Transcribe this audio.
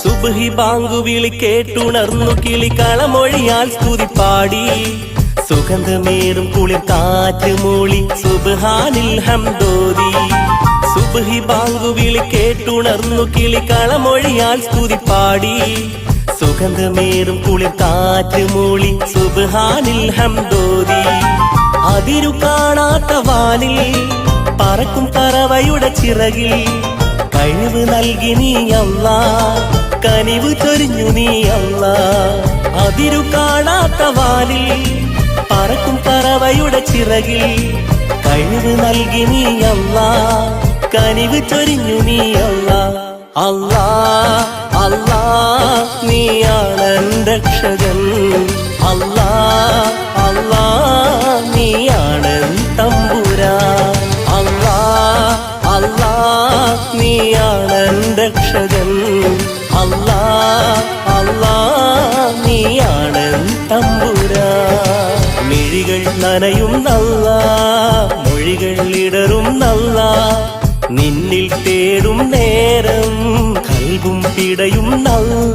സുബ്ഹി ബാങ്കു വിളി കേട്ടുണർന്നു കിളികളമൊഴിയാൽ സ്തുതി പാടി സുഗന്ധമേറും കുളിർ കാറ്റ് മൂളി സുബ്ഹാനിൽ ഹംദോദി സുബ്ഹി ബാങ്കു വിളി കേട്ടുണർന്നു കിളികളമൊഴിയാൽ സ്തുതി പാടി സുഗന്ധമേറും കുളിർ കാറ്റ് മൂളി സുബ്ഹാനിൽ ഹംദോദി അതിരു കാണാത്ത വാനിൽ പറക്കും പറവയുടെ ചിറകിൽ കഴിവ് നൽകി നീ അല്ലാ കനിവ് ചൊരിഞ്ഞു നീ അല്ലാ അതിരു കാണാത്ത വാനിൽ പറക്കും പറവയുടെ ചിറകിൽ കഴിവ് നൽകി നീ അല്ലാ കനിവ് ചൊരിഞ്ഞു നീ അല്ലാ അല്ലാ അല്ലാ നീയാണ് രക്ഷകൻ അല്ലാ അല്ലാ നീയാണ് തമ്പുരാൻ അല്ലാ അല്ലാ നീയാണ് രക്ഷകൻ അല്ലാ അല്ലാ നീയാണ് തമ്പുരാൻ മിഴികൾ നനയും നല്ലാ മൊഴികൾ ഇടറും നല്ലാ നിന്നിൽ തേടും നേരം കൽബും പിടയും നല്ലാ